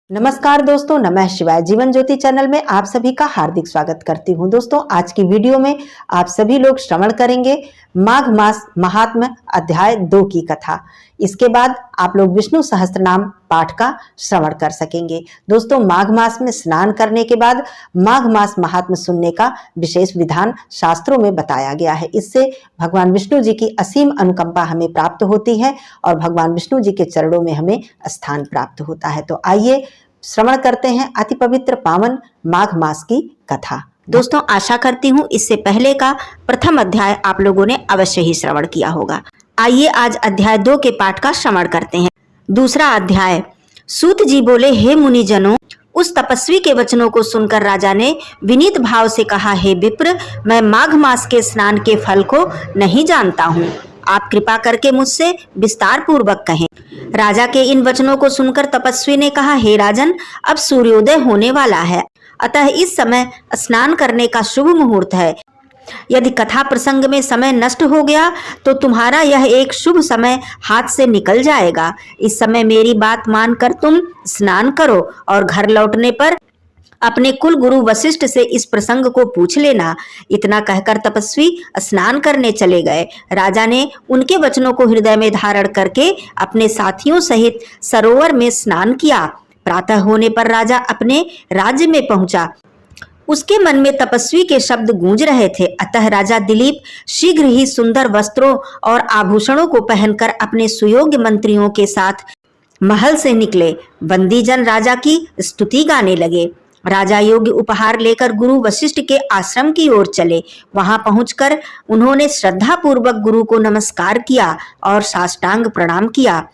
नमस्कार दोस्तों, नमः शिवाय। जीवन ज्योति चैनल में आप सभी का हार्दिक स्वागत करती हूं। दोस्तों, आज की वीडियो में आप सभी लोग श्रवण करेंगे माघ मास महात्म्य अध्याय 2 की कथा। इसके बाद आप लोग विष्णु सहस्त्रनाम पाठ का श्रवण कर सकेंगे। दोस्तों, माघ मास में स्नान करने के बाद माघ मास महात्म्य सुनने का विशेष विधान शास्त्रों में बताया गया है। इससे भगवान विष्णु जी की असीम अनुकंपा हमें प्राप्त होती है और भगवान विष्णु जी के चरणों में हमें स्थान प्राप्त होता है। तो आइए श्रवण करते हैं अति पवित्र पावन माघ मास की कथा। दोस्तों, आशा करती हूँ इससे पहले का प्रथम अध्याय आप लोगों ने अवश्य ही श्रवण किया होगा। आइए आज अध्याय 2 के पाठ का श्रवण करते हैं। दूसरा अध्याय। सूत जी बोले, हे मुनि जनों, उस तपस्वी के वचनों को सुनकर राजा ने विनीत भाव से कहा, हे विप्र, मैं माघ मास के स्नान के फल को नहीं जानता हूँ। आप कृपा करके मुझसे विस्तार पूर्वक कहें। राजा के इन वचनों को सुनकर तपस्वी ने कहा, हे राजन, अब सूर्योदय होने वाला है, अतः इस समय स्नान करने का शुभ मुहूर्त है। यदि कथा प्रसंग में समय नष्ट हो गया तो तुम्हारा यह एक शुभ समय हाथ से निकल जाएगा। इस समय मेरी बात मानकर तुम स्नान करो और घर लौटने पर अपने कुल गुरु वशिष्ठ से इस प्रसंग को पूछ लेना। इतना कहकर तपस्वी स्नान करने चले गए। राजा ने उनके वचनों को हृदय में धारण करके अपने साथियों सहित सरोवर में स्नान किया। प्रातः होने पर राजा अपने राज्य में पहुंचा। उसके मन में तपस्वी के शब्द गूंज रहे थे, अतः राजा दिलीप शीघ्र ही सुंदर वस्त्रों और आभूषणों को पहनकर अपने सुयोग्य मंत्रियों के साथ महल से निकले। बंदीजन राजा की स्तुति गाने लगे। राजा योग्य उपहार लेकर गुरु वशिष्ठ के आश्रम की ओर चले। वहां पहुंचकर उन्होंने श्रद्धा पूर्वक गुरु को नमस्कार किया और साष्टांग प्रणाम किया।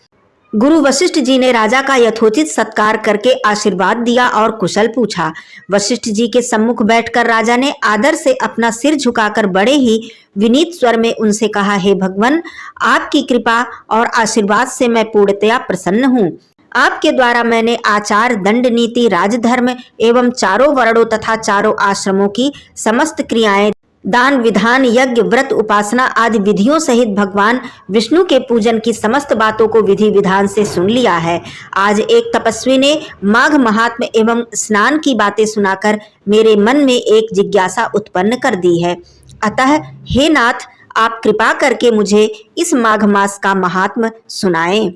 गुरु वशिष्ठ जी ने राजा का यथोचित सत्कार करके आशीर्वाद दिया और कुशल पूछा। वशिष्ठ जी के सम्मुख बैठकर राजा ने आदर से अपना सिर झुकाकर बड़े ही विनीत स्वर में उनसे कहा, हे भगवान, आपकी कृपा और आशीर्वाद से मैं पूर्णतया प्रसन्न हूँ। आपके द्वारा मैंने आचार, दंड नीति, राजधर्म एवं चारों वर्णों तथा चारों आश्रमों की समस्त क्रियाएं, दान, विधान, यज्ञ, व्रत, उपासना आदि विधियों सहित भगवान विष्णु के पूजन की समस्त बातों को विधि विधान से सुन लिया है। आज एक तपस्वी ने माघ महात्म्य एवं स्नान की बातें सुनाकर मेरे मन में एक जिज्ञासा उत्पन्न कर दी है। अतः हे नाथ, आप कृपा करके मुझे इस माघ मास का महात्म्य सुनाएं।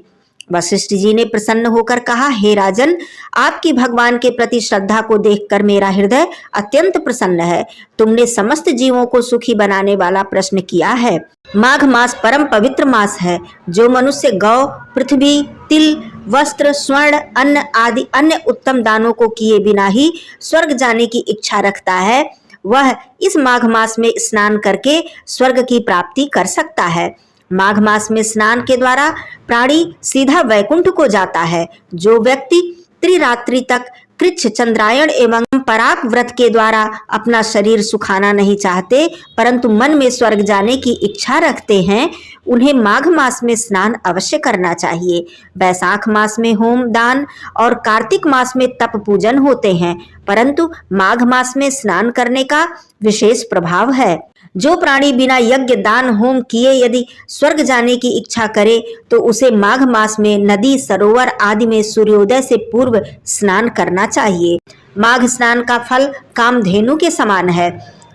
वशिष्ठ जी ने प्रसन्न होकर कहा, हे राजन, आपकी भगवान के प्रति श्रद्धा को देखकर मेरा हृदय अत्यंत प्रसन्न है। तुमने समस्त जीवों को सुखी बनाने वाला प्रश्न किया है। माघ मास परम पवित्र मास है। जो मनुष्य गौ, पृथ्वी, तिल, वस्त्र, स्वर्ण, अन्न आदि अन्य उत्तम दानों को किए बिना ही स्वर्ग जाने की इच्छा रखता है, वह इस माघ मास में स्नान करके स्वर्ग की प्राप्ति कर सकता है। माघ मास में स्नान के द्वारा प्राणी सीधा वैकुंठ को जाता है। जो व्यक्ति त्रिरात्रि तक कृच्छ, चंद्रायण एवं पराग व्रत के द्वारा अपना शरीर सुखाना नहीं चाहते परंतु मन में स्वर्ग जाने की इच्छा रखते हैं, उन्हें माघ मास में स्नान अवश्य करना चाहिए। वैशाख मास में होम, दान और कार्तिक मास में तप पूजन होते हैं, परंतु माघ मास में स्नान करने का विशेष प्रभाव है। जो प्राणी बिना यज्ञ, दान, होम किए यदि स्वर्ग जाने की इच्छा करे तो उसे माघ मास में नदी, सरोवर आदि में सूर्योदय से पूर्व स्नान करना चाहिए। माघ स्नान का फल कामधेनु के समान है।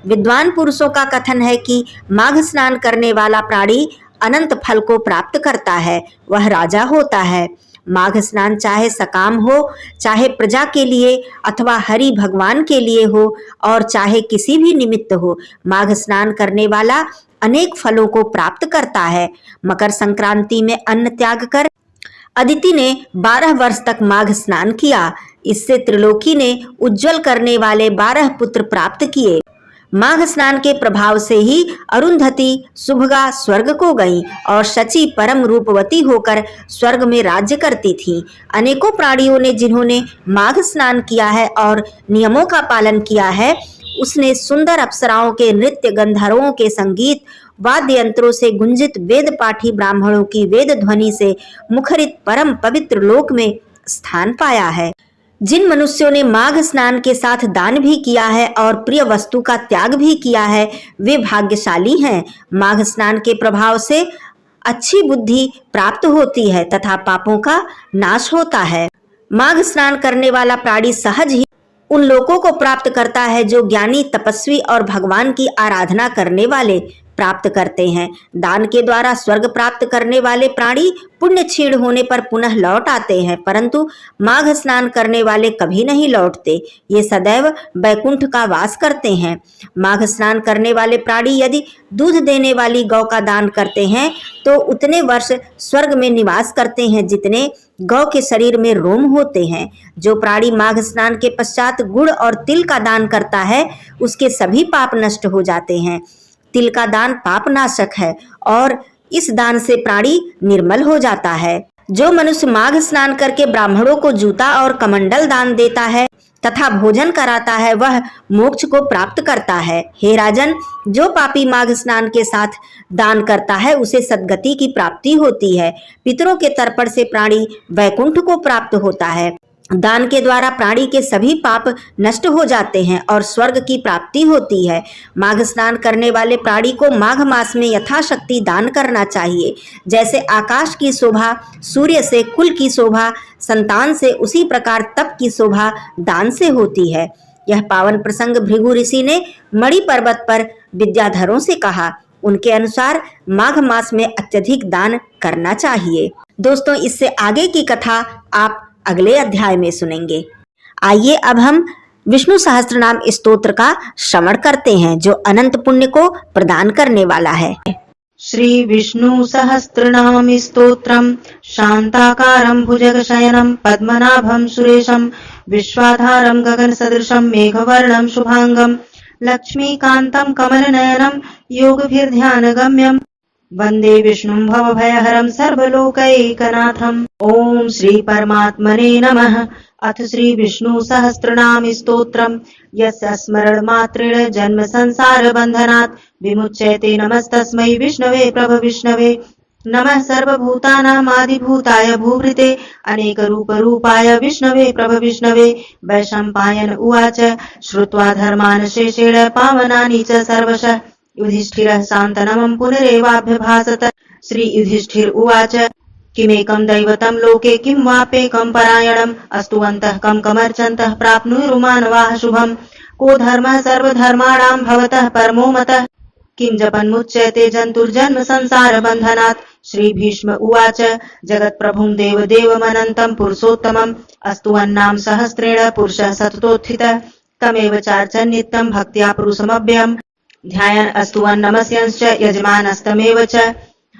विद्वान पुरुषों का कथन है कि माघ स्नान करने वाला प्राणी अनंत फल को प्राप्त करता है, वह राजा होता है। माघ स्नान चाहे सकाम हो, चाहे प्रजा के लिए अथवा हरि भगवान के लिए हो और चाहे किसी भी निमित्त हो, माघ स्नान करने वाला अनेक फलों को प्राप्त करता है। मकर संक्रांति में अन्न त्याग कर अदिति ने 12 वर्ष तक माघ स्नान किया। इससे त्रिलोकी ने उज्जवल करने वाले 12 पुत्र प्राप्त किए। माघ स्नान के प्रभाव से ही अरुंधति सुभगा स्वर्ग को गईं और शची परम रूपवती होकर स्वर्ग में राज्य करती थीं। अनेकों प्राणियों ने जिन्होंने माघ स्नान किया है और नियमों का पालन किया है, उसने सुंदर अप्सराओं के नृत्य, गंधर्वों के संगीत, वाद्य यंत्रों से गुंजित, वेद पाठी ब्राह्मणों की वेद ध्वनि से मुखरित परम पवित्र लोक में स्थान पाया है। जिन मनुष्यों ने माघ स्नान के साथ दान भी किया है और प्रिय वस्तु का त्याग भी किया है, वे भाग्यशाली हैं। माघ स्नान के प्रभाव से अच्छी बुद्धि प्राप्त होती है तथा पापों का नाश होता है। माघ स्नान करने वाला प्राणी सहज ही उन लोगों को प्राप्त करता है जो ज्ञानी, तपस्वी और भगवान की आराधना करने वाले प्राप्त करते हैं। दान के द्वारा स्वर्ग प्राप्त करने वाले प्राणी पुण्य क्षीण होने पर पुनः लौट आते हैं, परंतु माघ स्नान करने वाले कभी नहीं लौटते। ये सदैव बैकुंठ का वास करते हैं। माघ स्नान करने वाले प्राणी यदि दूध देने वाली गौ का दान करते हैं तो उतने वर्ष स्वर्ग में निवास करते हैं जितने गौ के शरीर में रोम होते हैं। जो प्राणी माघ स्नान के पश्चात गुड़ और तिल का दान करता है उसके सभी पाप नष्ट हो जाते हैं। तिल का दान पाप नाशक है और इस दान से प्राणी निर्मल हो जाता है। जो मनुष्य माघ स्नान करके ब्राह्मणों को जूता और कमंडल दान देता है तथा भोजन कराता है वह मोक्ष को प्राप्त करता है। हे राजन, जो पापी माघ स्नान के साथ दान करता है उसे सद्गति की प्राप्ति होती है। पितरों के तर्पण से प्राणी वैकुंठ को प्राप्त होता है। दान के द्वारा प्राणी के सभी पाप नष्ट हो जाते हैं और स्वर्ग की प्राप्ति होती है। माघ स्नान करने वाले प्राणी को माघ मास में यथाशक्ति दान करना चाहिए। जैसे आकाश की शोभा सूर्य से, कुल की शोभा संतान से, उसी प्रकार तप की शोभा दान से होती है। यह पावन प्रसंग भृगु ऋषि ने मणि पर्वत पर विद्याधरों से कहा। उनके अनुसार माघ मास में अत्यधिक दान करना चाहिए। दोस्तों, इससे आगे की कथा आप अगले अध्याय में सुनेंगे। आइए अब हम विष्णु सहस्त्रनाम स्तोत्र का श्रवण करते हैं जो अनंत पुण्य को प्रदान करने वाला है। श्री विष्णु सहस्त्रनाम स्तोत्रम शांताकारं भुजगशयनं पद्मनाभं सुरेशं विश्वाधारं गगन सदृशं मेघवर्णं शुभांगं लक्ष्मीकान्तं कमलनयनं योगभिर्ध्यानगम्यं वंदे विष्णुं भवभयहरं सर्वलोकैकनाथम्। ओम श्री परमात्मने नमः। अथ श्री विष्णु सहस्त्रनाम स्तोत्रम् यस्य स्मरण मात्रेण जन्म संसार बंधनात् विमुच्यते। नमस्तस्मै विष्णवे प्रभ विष्णवे। नमः सर्वभूतानामादिभूताय भूभृते अनेक रूप रूपाय विष्णवे प्रभ विष्णवे। वैशंपायन उवाच श्रुत्वा धर्मान् शेषेण पावनानि च सर्वशः युधिष्ठिरः शान्तनमं पुनरेवाभ्यभासत। श्री युधिष्ठिर उवाच किमेकं दैवतं लोके किं वाप्येकं परायणम् अस्तुवन्तः कं कमर्चन्तः प्राप्नुरुमानवाः शुभम्। को धर्मः सर्वधर्माणां भवतः परमो मतः किं जपन्मुच्यते जन्तुर्जन्म संसार बन्धनात्। श्री भीष्म उवाच जगत्प्रभुं देवदेवमनन्तं पुरुषोत्तमम् अस्तुवन्नाम सहस्रेण पुरुषः सततोत्थितः तमेव चार्चन् नित्यं भक्त्या पुरुषमव्ययम् ध्यायन् अस्तुवन् नमस्यंश्च यजमानस्तमेव च।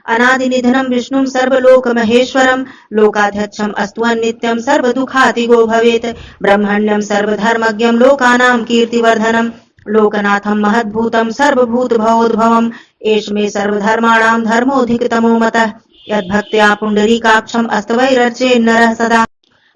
अनादिनिधनं विष्णुं सर्वलोकमहेश्वरं लोकाध्यक्षम् अस्तुवन् नित्यं सर्वदुःखातिगो भवेत्। ब्रह्मण्यं सर्वधर्मज्ञं लोकानां कीर्तिवर्धनं लोकनाथं महद्भूतं सर्वभूतभवोद्भवम् एष मे सर्वधर्माणां धर्मोऽधिकतमो मतः। यद्भक्त्या पुण्डरीकाक्षम् अस्तवैरर्चेन्नरः सदा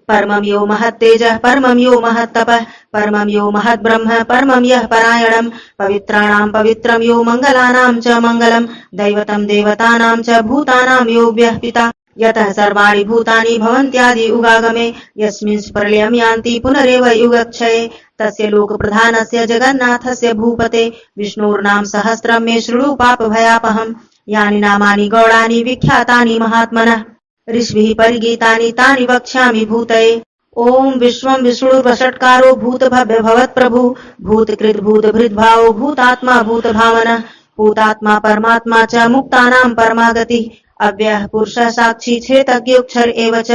परमं यो महत्तेजः परमं यो महत्तपः परमं यो महद्ब्रह्म परमं यः परायणम् पवित्राणां पवित्रं यो मङ्गलानां च मङ्गलम् दैवतं देवतानां च भूतानां यो व्यः पिता यतः सर्वाणि भूतानि भवन्त्यादि उगागमे यस्मिन् प्रलयं यान्ति पुनरेव युगक्षये तस्य लोकप्रधानस्य जगन्नाथस्य भूपते विष्णोर्नाम सहस्रं मे शृणु पापभयापहम्। यानि नामानि गौणानि विख्यातानि महात्मनः ऋषिभिः परिगीतानि तानि वक्ष्यामि भूतये। ओम विश्वं विष्णुर्वषट्कारो भूतभव्य भवत्प्रभु भूतकृत भूतभृद्भावो भूतात्मा भूतभावनः भूतात्मा परमात्मा च मुक्तानां परमागतिः अव्ययः पुरुषः साक्षी छेतज्ञोऽक्षर एव च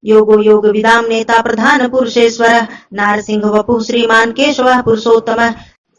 योगो योगविदां नेता प्रधान पुरुषेश्वरः नारसिंह वपुः श्रीमान् केशवः पुरुषोत्तमः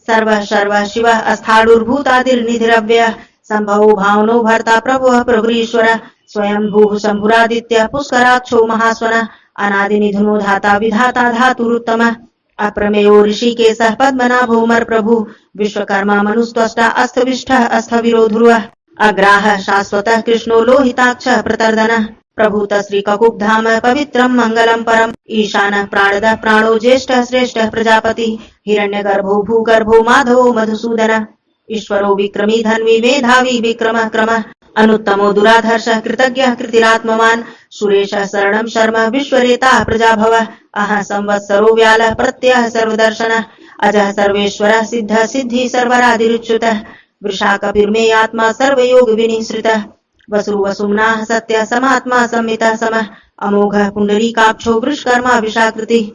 सर्वः सर्वः शिवः अस्थाणुर्भूतादिर्निधिरव्ययः संभवो भावनो भर्ता प्रभुः प्रभुरीश्वरः स्वयं भूः शम्भुरादित्यः पुष्कराक्षो महास्वनः अनादिनिधनो धाता विधाता धातुरुत्तमः अप्रमेयो ऋषिकेशः पद्मनाभोमर प्रभु विश्वकर्मा मनुस्त्वष्टा अस्थविष्ठः अस्थविरो ध्रुवः अग्राहः शाश्वतः कृष्णो लोहिताक्षः प्रतर्दनः प्रभूत श्री ककुब्धाम पवित्रं मंगलम परम ईशानः प्राणदः प्राणो ज्येष्ठः श्रेष्ठः प्रजापति हिरण्यगर्भो भूगर्भो माधवो मधुसूदनः ईश्वरो विक्रमी धन्वी मेधावी विक्रमः क्रमः अनुत्तमो दुराधर्षः कृतज्ञः कृतिरात्मवान् सुरेशः शरणं शर्म विश्वरेता प्रजाभवः अहः संवत्सरो व्यालः प्रत्ययः सर्वदर्शनः अजः सर्वेश्वरः सिद्धः सिद्धि सर्वरादिरुच्युतः वृषाकपिर्मेयात्मा सर्वयोग विनिःसृतः वसुर्वसुम्नाः सत्यः समात्मा संमितः समः अमोघः पुण्डरीकाक्षो वृषकर्मा विशाकृतिः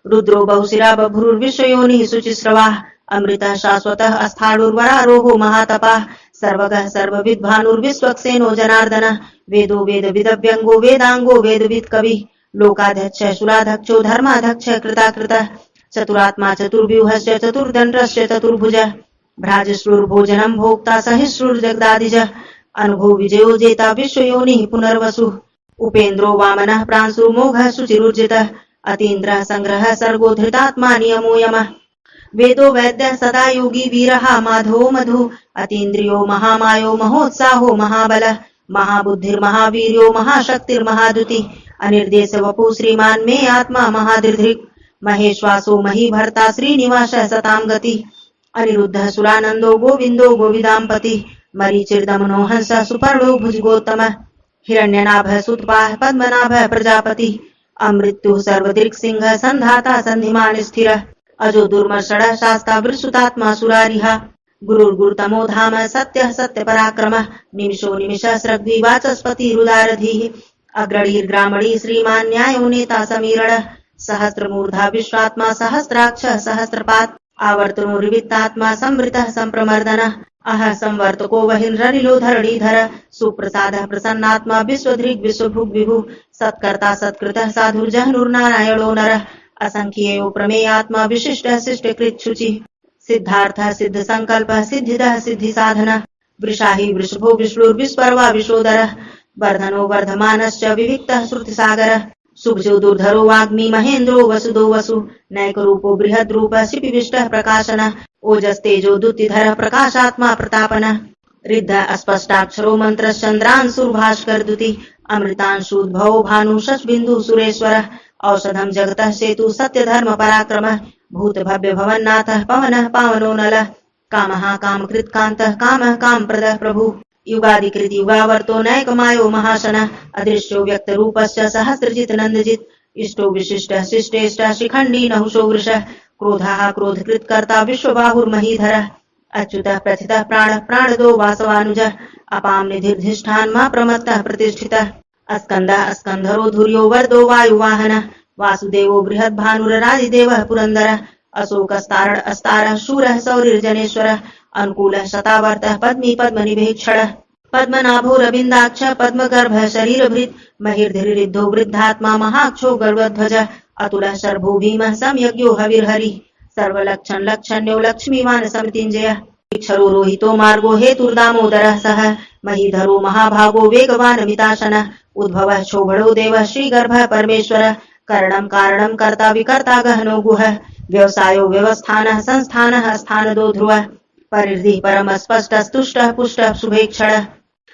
रुद्रो बहुशिरा बभ्रुर्विश्वयोनिः शुचिस्रवाः अमृतः शाश्वतः अस्थाणुर्वरारोहो महातपाः सर्वगः सर्वविद्भानुर्विश्वक्सेनो जनार्दनः वेदो वेदविदव्यङ्गो वेदाङ्गो वेदवित् कविः लोकाध्यक्ष शूलाध्यक्षो धर्माध्यक्ष कृताकृतः चतुरात्मा चतुर्व्यूहस्य चतुर्दण्डस्य चतुर्भुजः भ्राजश्रुर्भोजनं भोक्ता सहिष्णुर्जगदादिजः अनुभो विजयो जेता विश्वयोनिः पुनर्वसुः उपेन्द्रो वामनः प्रांशुर्मोघः शुचिरुर्जितः अतीन्द्रः संग्रहः सर्गो धृतात्मा नियमो यमः वेदो वैद्यः सदा योगी वीरः माधवो मधु अतीन्द्रियो महामायो महोत्साहो महाबलः महाबुद्धिर्महावीर्यो महाशक्तिर्महाद्युतिः अनिर्देश वपु श्रीमान् मे आत्मा महादृधृक् महेश्वासो महीभर्ता श्रीनिवासः सतां गतिः अनिरुद्धः सुरानन्दो गोविन्दो गोविदाम्पतिः मरीचिर्दमनो हंसः सुपर्णो भुजगोत्तमः हिरण्यनाभः सुतपाः पद्मनाभः प्रजापतिः अमृत्युः सर्वदृक्सिंहः सन्धाता सन्धिमान् स्थिरः अजो दुर्मर्षणः शास्ता वृषुतात्मा सुरारिः गुरुर्गुरुतमो धाम सत्यः सत्यपराक्रमः निमिषो निमिषः स्रग्वी वाचस्पतिरुदारधीः अग्रणीर्ग्रामणी श्रीमान् न्यायो नेता समीरणः सहस्रमूर्धा विश्वात्मा सहस्राक्षः सहस्रपात् आवर्तनो रिवित्तात्मा संवृतः संप्रमर्दनः अह संवर्तको वहिन्रनिलो धरणीधर सुप्रसादः प्रसन्नात्मा विश्वधृग् विश्वभुग् विभुः सत्कर्ता सत्कृतः साधुर्जह्नुर्नारायणो नरः असंख्येयो प्रमेयात्मा विशिष्टः शिष्टकृत् शुचिः सिद्धार्थः सिद्ध संकल्पः सिद्धिदः सिद्धि साधनः वृषाहि वृषभो विष्णुर्विस्पर्वा विश्वोदरः वर्धनो वर्धमानश्च विविक्तः श्रुतिसागरः सुभजो दुर्धरो वाग्मी महेन्द्रो वसुदो वसु नैकरूपो बृहद्रूपः शिपिविष्टः प्रकाशनः ओजस्तेजो द्युतिधरः प्रकाशात्मा प्रतापनः रिद्धः अस्पष्टाक्षरो मन्त्रश्चन्द्रांशुर्भास्करद्युतिः अमृतांशुद्भवो भानु शशबिन्दुः सुरेश्वरः औषधं जगतः सेतु सत्यधर्म पराक्रमः भूत भव्य भवन्नाथः पवनः पावनो नलः कामः कामकृत् कान्तः कामः कामप्रदः प्रभुः युगादिकृत युगावर्तो नैकमायो महाशनः अदृश्यो व्यक्तरूपश्च सहस्रजित् नन्दजित् इष्टो विशिष्टः शिष्टेष्टः शिखण्डी नहुषो वृषः क्रोधः क्रोधकृत्कर्ता विश्वबाहुर्महीधरः अच्युतः प्रथितः प्राणः प्राणदो वासवानुजः अपां निधिर्धिष्ठान् प्रमत्तः प्रतिष्ठितः अस्कन्दः अस्कन्धरो धुर्यो वर्दो वायुवाहनः वासुदेवो बृहद्भानुररादिदेवः पुरन्दरः अशोकस्तारण अस्तारः शूरः सौरिर्जनेश्वरः अनुकूलः शतावर्तः पद्मी पद्मनिभेक्षणः पद्मनाभो रविन्दाक्षः पद्मगर्भः शरीरभृत् महिर्धिरिद्धो वृद्धात्मा महाक्षो गर्वध्वजः अतुलः शर्भो भीमः संयज्ञो हविर्हरिः सर्वलक्षण लक्षण्यो लक्ष्मीवान् समितिञ्जयः क्षरो रोहितो मार्गो हेतुर्दामोदरः सः महीधरो महाभागो वेगवान् मिताशनः उद्भवः शोभणो देवः श्रीगर्भः परमेश्वरः करणं कारणं कर्ता विकर्ता गहनो गुहः व्यवसायो व्यवस्थानः संस्थानः स्थानदो ध्रुवः परिर्धिः परम स्पष्टस्तुष्टः पुष्टः शुभेक्षणः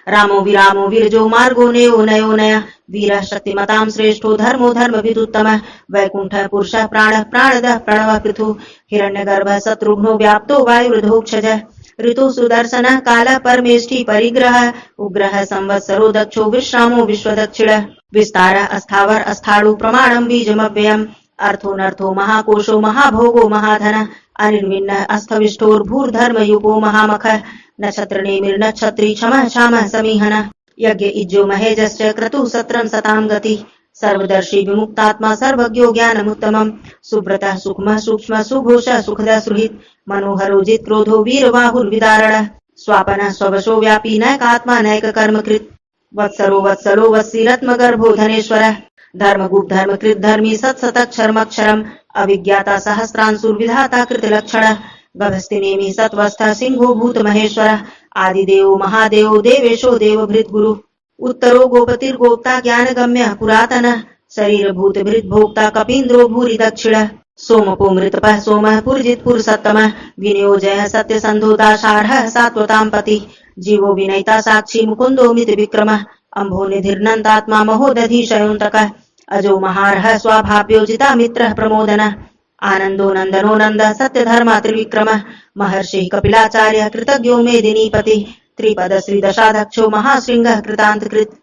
रामो विरामो विरजो मार्गो नयो नयो नयः वीरः शक्तिमतां श्रेष्ठो धर्मो धर्मविदुत्तमः वैकुण्ठः पुरुषः प्राणः प्राणदः प्रणवः पृथुः हिरण्यगर्भः शत्रुघ्नो व्याप्तो वायुर्धोक्षजः ऋतु सुदर्शनः कालः परमेष्ठी परिग्रहः उग्रः संवत्सरो दक्षो विश्रामो विश्वदक्षिणः विस्तारः अस्थावर अस्थाणु प्रमाणं बीजमव्ययम् अर्थोनर्थो महाकोशो महाभोगो महाधनः अनिर्विण्णः अस्थविष्ठोर्भूर्धर्मयुगो महामखः नक्षत्रनेमिर्नक्षत्री क्षमः क्षामः समीहनः यज्ञ इज्जो महेजश्च क्रतुः सत्रं सतां गतिः सर्वदर्शी विमुक्तात्मा सर्वज्ञो ज्ञानमुत्तमम् सुब्रतः सूक्ष्मः सूक्ष्मः सुघोषः सुखदः सुहृत् मनोहरो जित्क्रोधो वीरबाहुर्विदारणः स्वापनः स्ववशो व्यापी नैकात्मा नैककर्मकृत् वत्सरो वत्सलो वत्सीरत्मगर्भो धनेश्वरः धर्मगुप्त धर्मकृत धर्मी सत्सतक्षरमक्षरम् अविज्ञाता सहस्रांशुर्विधाता कृतलक्षणः गभस्तिनेमि सत्वस्थः सिंहो भूत महेश्वरः आदिदेवो महादेवो देवेशो देवभृत् गुरुः उत्तरो गोपतिर्गोप्ता ज्ञानगम्यः पुरातनः शरीरभूत भृत् भोक्ता कपीन्द्रो भूरि दक्षिणः सोमपो मृतपः सोमः पुरजित् पुरुषोत्तमः विनियोजयः सत्यसन्धो दाशार्हः सात्वतां पतिः जीवो विनयिता साक्षी मुकुन्दो मितविक्रमः अम्भो निधिर्नन्दात्मा महोदधीशयोऽन्तकः अजो महार्हः स्वाभाव्योजिता मित्रः प्रमोदनः आनन्दो नन्दनो नन्दः सत्यधर्मा त्रिविक्रमः महर्षिः कपिलाचार्यः कृतज्ञो मेदिनीपतिः त्रिपद श्रीदशाध्यक्षो महाशृङ्गः कृतान्तकृत्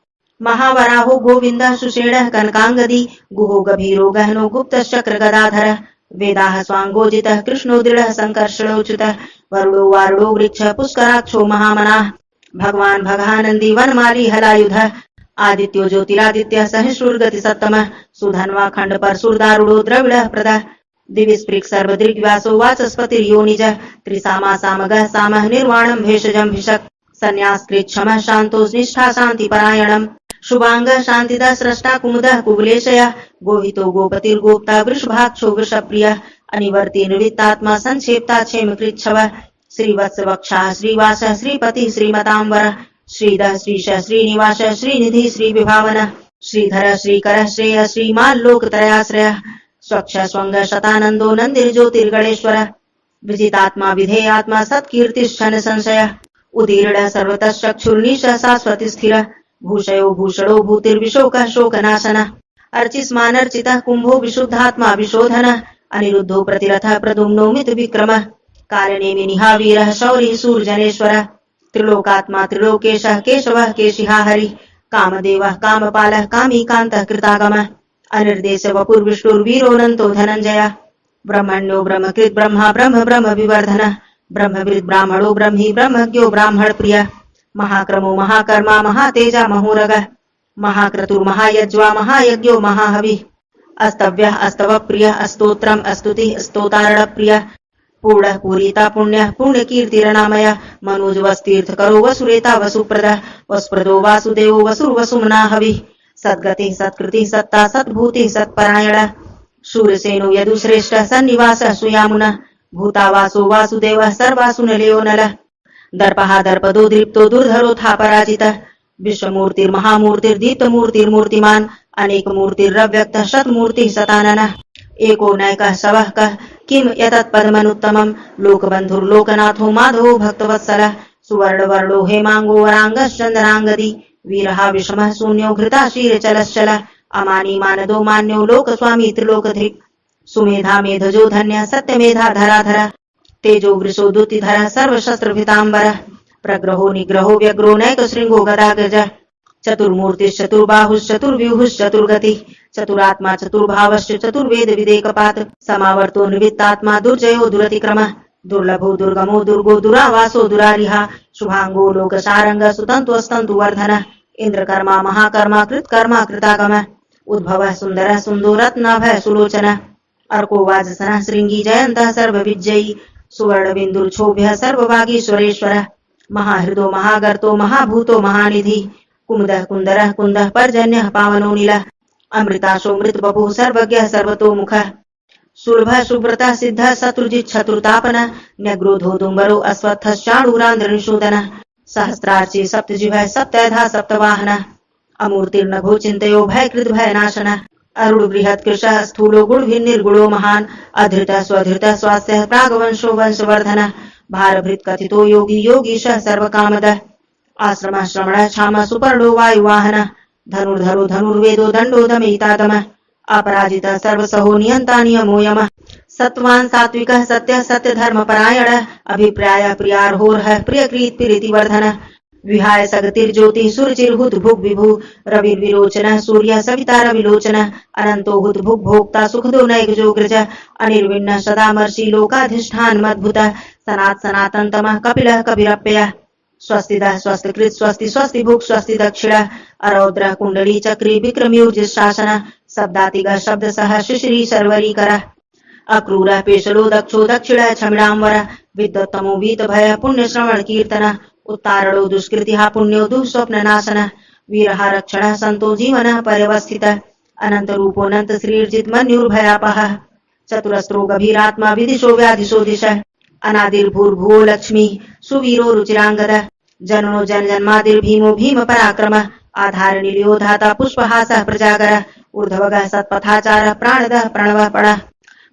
महावराहो गोविन्दः सुषेणः कनकाङ्गदी गुहो गभीरो गहनो गुप्तश्चक्रगदाधरः वेदाः स्वाङ्गोजितः कृष्णो दृढः सङ्कर्षणोच्युतः वरुणो वारुणो वृक्षः पुष्कराक्षो महामनाः भगवान् भगानन्दी वनमाली हलायुधः आदित्यो ज्योतिरादित्य सहिष्णुर्गति सत्तमः सुधन्वा खंड पर सुरदारुडो द्रविड़ प्रदा दिविस्पृक् सर्वदृग्व्यासो वाचस्पतिर्योनिज त्रिसामा सामगः सामः निर्वाणं भेषजं भिषक् संन्यासकृत् क्षमः शान्तो निष्ठा शान्तिपरायणम् शुभांगः शान्तिदः स्रष्टा कुमुदः कुकुलेशयः गोहितो गोपतिर्गोप्ता वृषभाक्षो वृषप्रियः अनिवर्ति निवृत्तात्मा संक्षेप्ता क्षेमकृच्छवः श्रीवत्सवक्षः श्रीवासः श्रीपतिः श्रीमतांबरः श्रीधः श्रीशः श्रीनिवासः श्रीनिधि श्रीविभावनः श्रीधरः श्रीकरः श्रेयः श्रीमाल्लोकत्रयाश्रयः स्वक्षः स्वङ्गः शतानन्दो नन्दिर्ज्योतिर्गणेश्वरः विजितात्मा विधेयात्मा सत्कीर्तिश्चन संशयः उदीर्णः सर्वतः चक्षुर्निशः शाश्वती स्थिरः भूषयो भूषणो भूतिर्विशोकः शोकनाशनः अर्चिस्मानर्चितः कुम्भो विशुद्धात्मा विशोधनः अनिरुद्धो प्रतिरथः प्रद्युम्नो मितविक्रमः कालनेमिनिहा वीरः शौरिः सूर्जनेश्वरः त्रिलोकात्मा त्रिलोकेशः केशवः केशिहा हरिः कामदेवः कामपालः कामीकान्तः कृतागमः अनिर्देश वपुर्विष्णुर्वीरोऽनन्तो धनञ्जयः ब्रह्मण्यो ब्रह्मकृत् ब्रह्मा ब्रह्म ब्रह्म विवर्धनः ब्रह्मविद् ब्राह्मणो ब्रह्मी ब्रह्मज्ञो ब्राह्मण प्रियः महाक्रमो महाकर्मा महातेजा महोरगः महाक्रतुर्महायज्वा महायज्ञो महाहविः अस्तव्यः अस्तवप्रियः अस्तोत्रम् अस्तुतिः स्तोतारण प्रियः पूर्णः पूरिता पुण्यः पुण्यकीर्तिरनामयः मनोजवस्तीर्थकरो वसुरेता वसुप्रदः वसुप्रदो वासुदेवो वसुर्वसुमना हविः सद्गतिः सत्कृतिः सत्ता सद्भूतिः सत्परायणः शूरसेनो यदुश्रेष्ठः सन्निवासः सुयामुनः भूतावासो वासुदेवः सर्वासुनलयो नलः दर्पः दर्पदो दीप्तो दुर्धरोऽथा पराजितः विश्वमूर्तिर्महामूर्तिर्दीप्तमूर्तिर्मूर्तिमान् अनेकमूर्तिरव्यक्तः शतमूर्तिः शताननः एको नैकः शवः कः किम यतत्पदमनुत्तमम् लोकबन्धुर्लोकनाथो माधवो भक्तवत्सलः सुवर्णवर्णो हेमाङ्गो वराङ्गश्चन्द्राङ्गदी वीरः विषमः शून्यो घृताशीरचलश्चलः अमानी मानदो मान्यो लोकस्वामी त्रिलोकधृक् सुमेधा मेधजो धन्यः सत्यमेधा धराधरः तेजो वृषो दुतिधरः सर्वशस्त्रभिताम्बरः प्रग्रहो निग्रहो व्यग्रो नैकशृङ्गो गदागजः चतुर्मूर्तिश्चतुर्बाहुश्चतुर्व्यूहुश्चतुर्गतिः चतुरात्मा चतुर्भावश्च चतुर्वेद विदेकपात् समावर्तो निवृत्तात्मा दुर्जयो दुरतिक्रमः दुर्लभो दुर्गमो दुर्गो दुरावासो दुरारिहा शुभांगो लोकसारंगः सुतन्तु वर्धनः इंद्रकर्मा महाकर्मा कृतकर्मा कृतागमः उद्भवः सुन्दरः सुन्दो रत्नाभः सुलोचनः अर्को वाजसनः श्रृंगी जयन्तः सर्वविजयी सुवर्णबिन्दुर्क्षोभ्यः सर्वभागीश्वरेश्वरः महाहृदो महागर्तो महाभूतो महानिधि कुमुदः कुन्दरः कुन्दः पर्जन्यः पावनो नीलः अमृताशो मृतबभुः सर्वज्ञः सर्वतोमुखः सुलभः सुव्रतः सिद्धः शत्रुजित् शत्रुतापनः न्यग्रोधो दुम्बरो अश्वत्थः चाणूरान्ध्रनिषूदनः सहस्रार्ची सप्तजिह्वः सप्तधा सप्तवाहनः अमूर्तिर्नभो चिन्तयो भयकृत् भयनाशनः अरुण बृहत् कृशः स्थूलो गुणभिर्निर्गुणो महान् अधृतः स्वधृतः स्वास्यः प्रागवंशो वंशवर्धनः भारभृत् कथितो योगी योगीशः सर्वकामदः आश्रमः श्रवणः क्षामः सुपर्णो वायुवाहनः धनुर्धरो धनुर्वेदो दण्डो दमयितातमः अपराजितः सर्वसहो नियन्ता नियमो यमः सत्त्वान् सात्विकः सत्यः सत्यधर्मपरायणः अभिप्रायः प्रियार्होर्हः प्रियकृत् प्रीतिवर्धनः विहाय सगतिर्ज्योतिः सुरचिर्हुत भुग् विभुः रविर्विरोचनः सूर्यः सविता रविलोचनः अनन्तो हुत भुग् भोक्ता सुखदो नैकजोग्रजः अनिर्विण्णः सदामर्षि लोकाधिष्ठानमद्भुतः सनात् सनातनतमः कपिलः कपिरप्ययः स्वस्तिदः स्वस्तिकृत् स्वस्ति स्वस्ति भुक् स्वस्ति दक्षिणः अरौद्रः कुण्डली चक्री विक्रमयोर्जिशासनः शब्दातिगः शब्दसः शिशिरी शर्वरीकरः अक्रूरः पेशलो दक्षो दक्षिणः क्षमिणाम्बरः विद्वत्तमो वीतभयः पुण्यश्रवण कीर्तनः उत्तारणो दुष्कृतिः पुण्यो दुःस्वप्ननाशनः वीरः रक्षणः सन्तो जीवनः पर्यवस्थितः अनन्तरूपोऽनन्त श्रीर्जित् मन्युर्भयापहः चतुरस्रो गभीरात्मा विदिशो व्याधिशो दिशः अनादिर्भूर्भुवो लक्ष्मीः सुवीरो रुचिराङ्गदः जनो जन्मादिर्भीमो भीम पराक्रमः आधारनिलयो धाता पुष्पहासः प्रजागरः ऊर्ध्वगः सत्पथाचारः प्राणदः प्रणवः पणः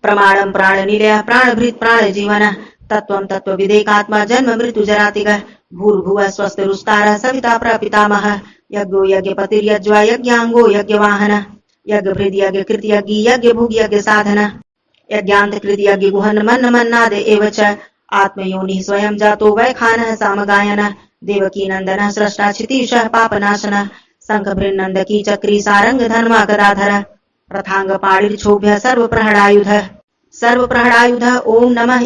प्रमाणं प्राणनिलयः प्राणभृत् प्राणजीवनः तत्त्वं तत्त्वविदेकात्मा जन्म मृत्युजरातिगः भूर्भुवः स्वस्तिरुस्तारः सविता प्रपितामहः यज्ञो यज्ञपतिर्यज्वा यज्ञाङ्गो यज्ञवाहनः यज्ञभृद् यज्ञकृत् यज्ञी यज्ञभुग् यज्ञसाधनः यज्ञान्तकृत् यज्ञगुहन् मन्नमन्नाद एव च आत्मयोनिः स्वयं जातो वैखानः सामगायनः देवकीनन्दनः स्रष्टा क्षितीशः पापनाशनः शङ्खभृन्नन्दकी चक्री सारङ्गधर्मा गदाधरः प्रथाङ्गपाणिर्क्षोभ्यः सर्वप्रहणायुधः ॐ नमः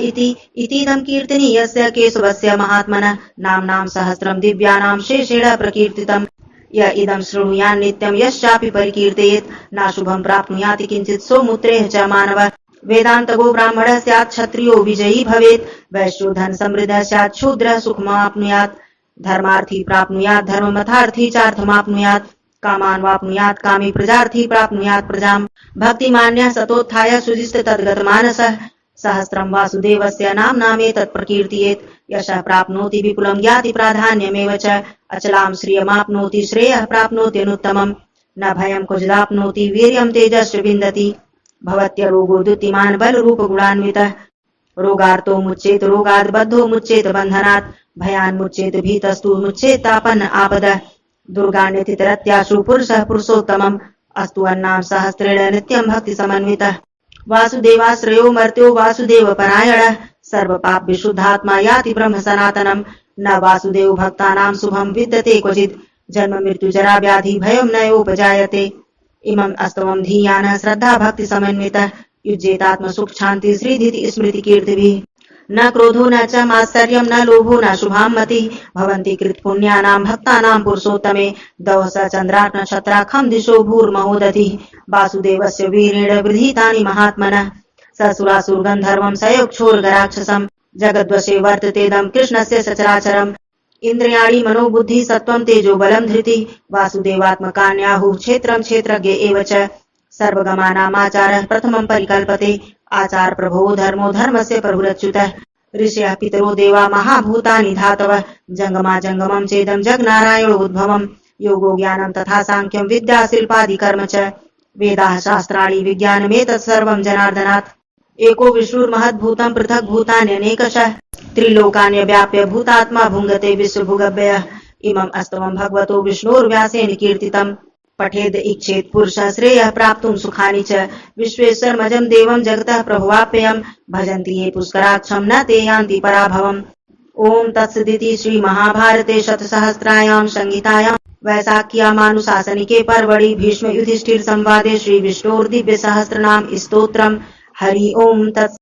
इतीदं कीर्तनीयस्य केशवस्य महात्मनः नाम्नां सहस्रं दिव्यानां शेषेण प्रकीर्तितम् य इदं शृणुयान् नित्यं यश्चापि परिकीर्तयेत् नाशुभं प्राप्नुयाति किञ्चित् सोमुत्रेह च मानवः वेदान्तगो ब्राह्मणः स्यात् क्षत्रियो विजयी भवेत् वैश्यो धन समृद्धः स्यात् शूद्रः सुखमाप्नुयात् धर्मार्थी प्राप्नुयात् धर्ममथार्थी चार्थमाप्नुयात् कामान् वाप्नुयात् कामी प्रजार्थी प्राप्नुयात् प्रजाम् भक्तिमान्यः सतोत्थाय सुजिष्ट तद्गतमानसः सहस्रं वासुदेवस्य नाम्नामेतत् प्रकीर्तयेत् यशः प्राप्नोति विपुलं ज्ञाति प्राधान्यमेव च अचलां श्रियमाप्नोति श्रेयः प्राप्नोत्यनुत्तमम् न भयं कुजिदाप्नोति वीर्यं तेजश्च विन्दति भवत्यरोगो द्युतिमान् बलरूप गुणान्वितः रोगार्तो मुच्येत रोगाद् बद्धो मुच्येत बन्धनात् भयान् मुच्येत भीतस्तु मुच्येतापन्न आपदः दुर्गान्यतितरत्याशु पुरुषः पुरुषोत्तमम् अस्तु अन्नां सहस्रेण नित्यं भक्ति समन्वितः वासुदेवाश्रयो मर्त्यो वासुदेव परायणः सर्वपाप विशुद्धात्मा याति ब्रह्म सनातनम् न वासुदेव भक्तानां शुभं विद्यते क्वचित् जन्म मृत्यु जरा व्याधि भयं नयोपजायते इमम् अस्तवं धीयानः श्रद्धा भक्ति समन्वितः युज्येतात्म सुख शांति श्रीधीति स्मृति कीर्तिभिः न क्रोधो न च मात्सर्यं न लोभो न शुभां मतिः भवन्ति कृतपुण्यानां भक्तानां पुरुषोत्तमे दवस चन्द्रात् नक्षत्राखं दिशो भूर्महोदधिः वासुदेवस्य वीरेण वृधीतानि महात्मनः ससुरासुरगन्धर्वं सयोक्षोर्गराक्षसं जगद्वशे वर्ततेदं कृष्णस्य सचराचरम् इन्द्रियाणि मनोबुद्धि सत्त्वं तेजो बलं धृतिः वासुदेवात्मकान्याहुः क्षेत्रं क्षेत्रज्ञ एव च सर्वगमानामाचारः प्रथमं परिकल्पते आचार प्रभो धर्मो धर्मस्य प्रभुरच्युतः ऋषयः पितरो देवा महाभूतानि धातवः जंगमा जंगमं चेदं जगनारायणोद्भवम् योगो ज्ञानं तथा सांख्यं विद्या शिल्पादि कर्म च वेदाः शास्त्राणि विज्ञानमेतत् सर्वं जनार्दनात् एको विष्णुर्महद्भूतं पृथक् भूतान्यनेकशः त्रिलोकान्य व्याप्य भूतात्मा भुङ्गते विश्वभुगव्ययः इमम् अस्तवं भगवतो विष्णोर्व्यासेन कीर्तितम् पठेद इच्छेत् पुरुषः श्रेयः प्राप्तुं सुखानि च विश्वेश्वरमजं देवं जगतः प्रभवाप्ययम् भजन्ति ये पुष्कराक्षं न ते यान्ति पराभवम् ओम तत्सदिति श्री महाभारते शतसहस्रायां संहितायां वैशाख्यामानुशासनिके पर्वणि भीष्म युधिष्ठिर संवादे श्री विष्णोर्दिव्य सहस्रनाम स्तोत्रम् हरि ओम तत्